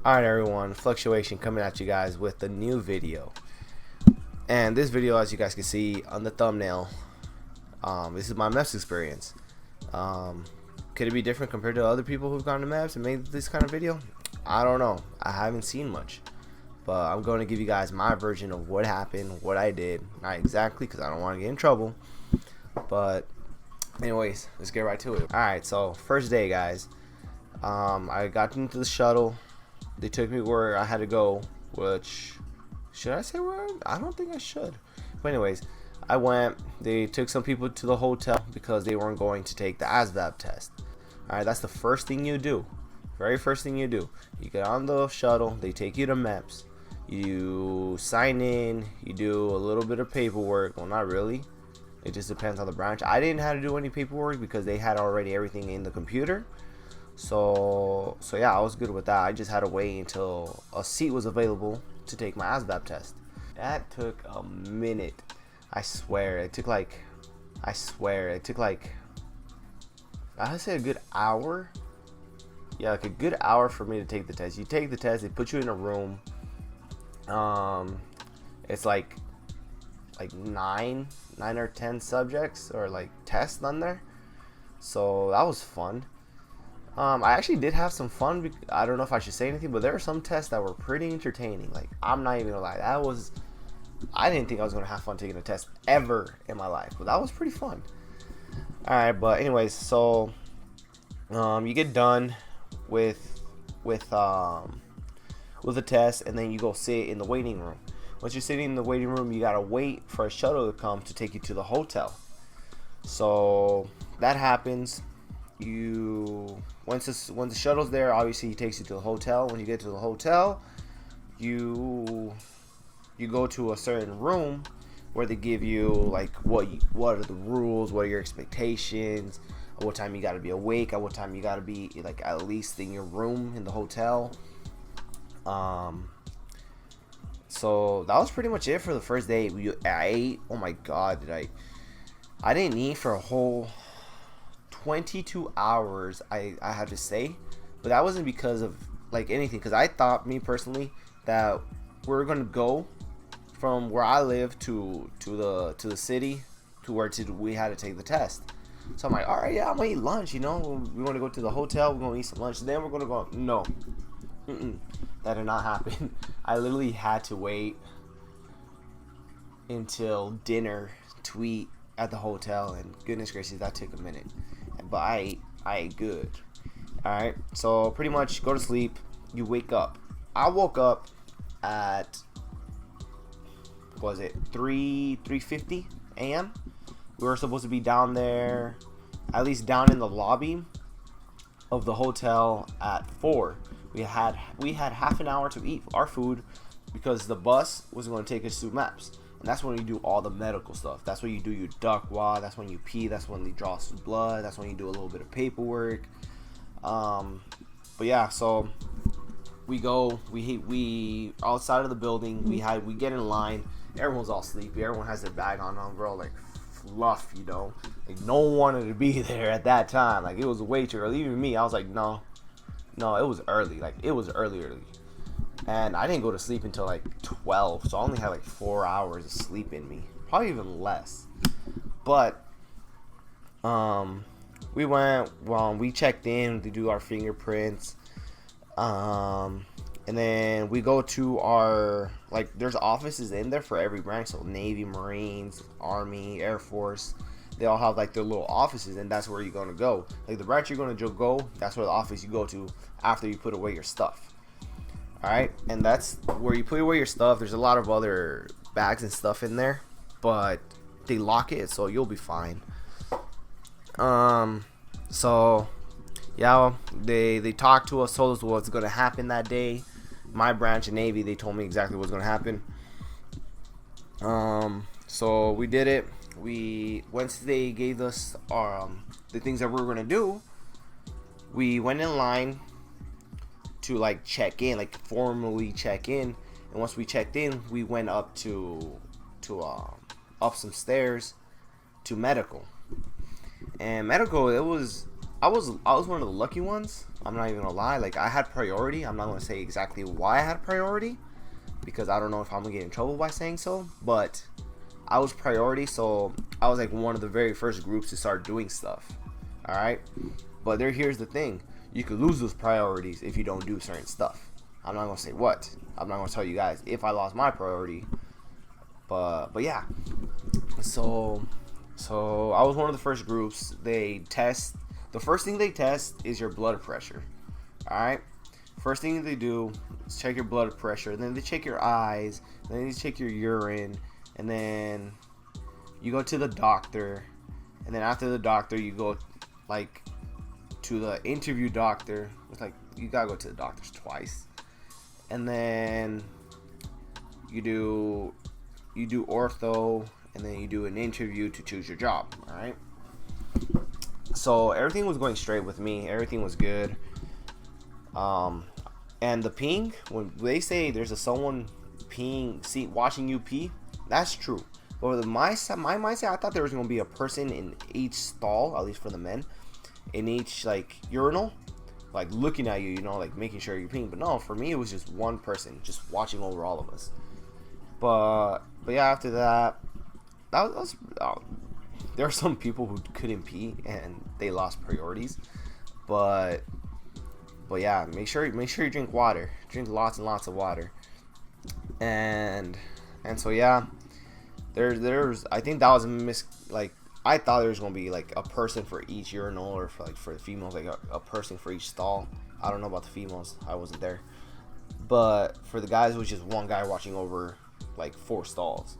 Alright everyone, Fluctuation coming at you guys with a new video. And this video, as you guys can see on the thumbnail, this is my Meps experience. Could it be different compared to other people who've gone to Meps and made this kind of video? I don't know. I haven't seen much. But I'm going to give you guys my version of what happened, what I did. Not exactly, because I don't want to get in trouble. But anyways, let's get right to it. Alright, so first day, guys. I got into the shuttle. They took me where I had to go, which, should I say where? I don't think I should. But anyways, I went. They took some people to the hotel because they weren't going to take the ASVAB test. Alright, that's the first thing you do. Very first thing you do. You get on the shuttle, they take you to Meps. You sign in, you do a little bit of paperwork. Well, not really. It just depends on the branch. I didn't have to do any paperwork because they had already everything in the computer. So yeah, I was good with that. I just had to wait until a seat was available to take my ASVAB test. That took a minute. I swear it took like I'd say a good hour. Yeah, like a good hour for me to take the test. You take the test, they put you in a room. It's like nine or 10 subjects or like tests on there. So that was fun. I actually did have some fun. I don't know if I should say anything, but there were some tests that were pretty entertaining. Like, I'm not even gonna lie, I didn't think I was gonna have fun taking a test ever in my life, but that was pretty fun. All right, but anyways, so you get done with the test, and then you go sit in the waiting room. Once you're sitting in the waiting room, you gotta wait for a shuttle to come to take you to the hotel. So that happens. Once the shuttle's there, obviously he takes you to the hotel. When you get to the hotel, you go to a certain room where they give you like what are the rules, what are your expectations, at what time you got to be awake, at what time you got to be like at least in your room in the hotel. So that was pretty much it for the first day. I ate. Oh my god, I didn't eat for a whole 22 hours. I have to say, but that wasn't because of like anything, because I thought, me personally, that we're gonna go from where I live to the city to where we had to take the test. So I'm like, all right, yeah, I'm gonna eat lunch, we're gonna go to the hotel, we're gonna eat some lunch, then we're gonna go. No, that did not happen. I literally had to wait until dinner to eat at the hotel, and goodness gracious, that took a minute. But I ate good. Alright, so pretty much go to sleep, you wake up. I woke up at, what was it, 3:50 a.m. We were supposed to be down there, at least down in the lobby of the hotel at 4. We had half an hour to eat our food because the bus was going to take us to Meps. And that's when you do all the medical stuff. That's when you do your duck walk. That's when you pee. That's when they draw some blood. That's when you do a little bit of paperwork. But yeah, so we outside of the building. We get in line. Everyone's all sleepy. Everyone has their bag on them. We're all like fluff, Like no one wanted to be there at that time. Like it was way too early. Even me, I was like, no, it was early. Like it was early. And I didn't go to sleep until like 12, so I only had like 4 hours of sleep in me, probably even less. But we checked in to do our fingerprints, and then we go to our, like, there's offices in there for every branch. So Navy, Marines, Army, Air Force, they all have like their little offices, and that's where you're gonna go. Like the branch you're gonna go, that's where the office you go to after you put away your stuff. Alright, and that's where you put away your stuff. There's a lot of other bags and stuff in there, but they lock it, so you'll be fine. So yeah, they talked to us, told us what's gonna happen that day. My branch and Navy, they told me exactly what's gonna happen. So we did it. Once they gave us the things that we were gonna do, we went in line to like check in, like formally check in. And once we checked in, we went up up some stairs to medical. And medical, it was I was one of the lucky ones. I'm not even gonna lie. Like, I had priority. I'm not gonna say exactly why I had priority, because I don't know if I'm gonna get in trouble by saying so. But I was priority, so I was like one of the very first groups to start doing stuff. All right. But here's the thing. You could lose those priorities if you don't do certain stuff. I'm not gonna say what. I'm not gonna tell you guys if I lost my priority. But yeah. So I was one of the first groups. They test. The first thing they test is your blood pressure. Alright? First thing they do is check your blood pressure. Then they check your eyes. Then they check your urine. And then you go to the doctor. And then after the doctor, you go like to the interview doctor. It's like you gotta go to the doctors twice. And then you do ortho. And then you do an interview to choose your job. Alright? So everything was going straight with me. Everything was good. And the peeing, when they say there's someone peeing, watching you pee, that's true. But with my mindset, I thought there was gonna be a person in each stall, at least for the men, in each like urinal, like looking at you, like making sure you're peeing. But no, for me it was just one person, just watching over all of us. But yeah, after that was there are some people who couldn't pee and they lost priorities, but yeah, make sure you drink water, drink lots and lots of water, and so yeah, there's I think that was like I thought there was gonna be like a person for each urinal, or for the females, like a person for each stall. I don't know about the females, I wasn't there, but for the guys it was just one guy watching over like 4 stalls.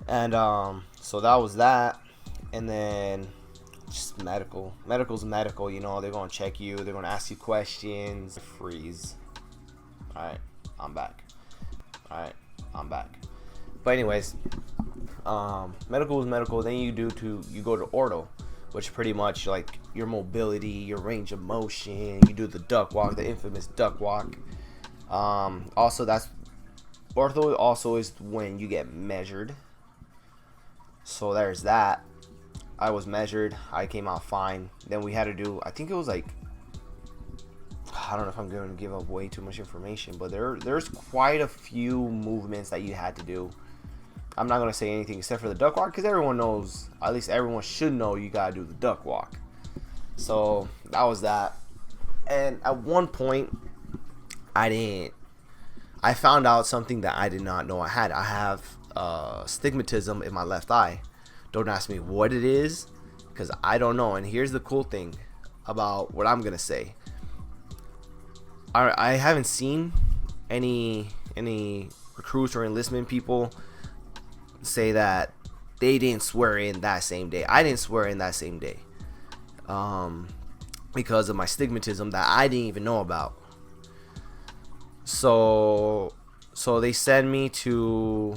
And so that was that. And then just medical's medical, they're gonna check you, they're gonna ask you questions. Freeze. Alright, I'm back. But anyways, medical is medical. Then you go to ortho, which pretty much like your mobility, your range of motion. You do the duck walk, the infamous duck walk. Also that's ortho also is when you get measured. So there's that. I was measured. I came out fine. Then we had to do, I think it was like, I don't know if I'm going to give up way too much information, but there's quite a few movements that you had to do. I'm not going to say anything except for the duck walk, because everyone knows, at least everyone should know, you got to do the duck walk. So that was that. And at one point, I found out something that I did not know I had. I have stigmatism in my left eye. Don't ask me what it is, because I don't know. And here's the cool thing about what I'm gonna say. I haven't seen any recruits or enlistment people say that they didn't swear in that same day. I didn't swear in that same day because of my stigmatism that I didn't even know about. So they sent me to.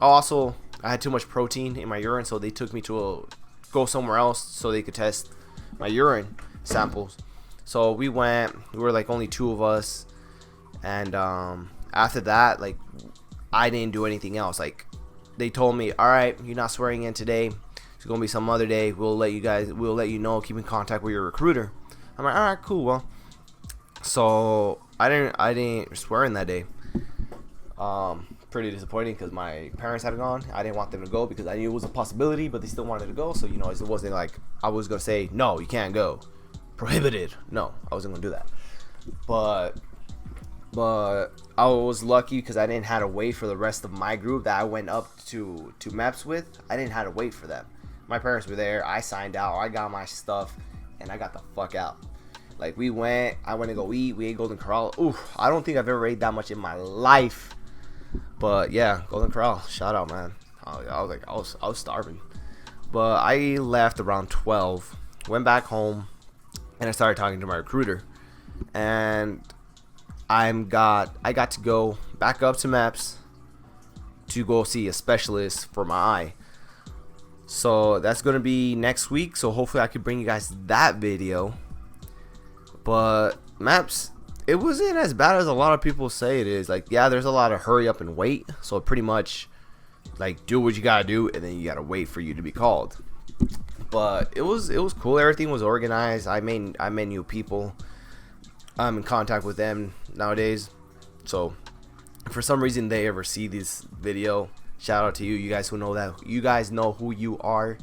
Also, I had too much protein in my urine, so they took me to go somewhere else so they could test my urine samples. So we went. We were like only 2 of us, and after that, like I didn't do anything else. Like they told me, all right, you're not swearing in today. It's gonna be some other day. We'll let you know. Keep in contact with your recruiter. I'm like, all right, cool. Well, so I didn't swear in that day. Pretty disappointing because my parents had gone. I didn't want them to go because I knew it was a possibility, but they still wanted to go. So it wasn't like I was gonna say no, you can't go, prohibited. No, I wasn't gonna do that. But I was lucky because I didn't have to wait for the rest of my group that I went up to Meps with. I didn't have to wait for them. My parents were there. I signed out. I got my stuff, and I got the fuck out. Like I went to go eat. We ate Golden Corral. Ooh, I don't think I've ever ate that much in my life. But yeah, Golden Corral, shout out, man. I was starving. But I left around 12, went back home, and I started talking to my recruiter. And I got to go back up to Meps to go see a specialist for my eye. So that's gonna be next week. So hopefully I could bring you guys that video. But Meps, it wasn't as bad as a lot of people say it is. Like, yeah, there's a lot of hurry up and wait. So pretty much, like, do what you gotta do, and then you gotta wait for you to be called. But it was cool. Everything was organized. I met new people. I'm in contact with them nowadays. So if for some reason they ever see this video, shout out to you. You guys who know that. You guys know who you are.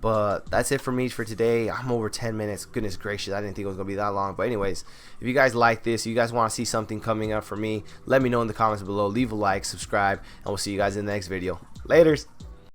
But that's it for me for today. I'm over 10 minutes. Goodness gracious, I didn't think it was going to be that long. But anyways, if you guys like this, you guys want to see something coming up for me, let me know in the comments below. Leave a like, subscribe, and we'll see you guys in the next video. Laters.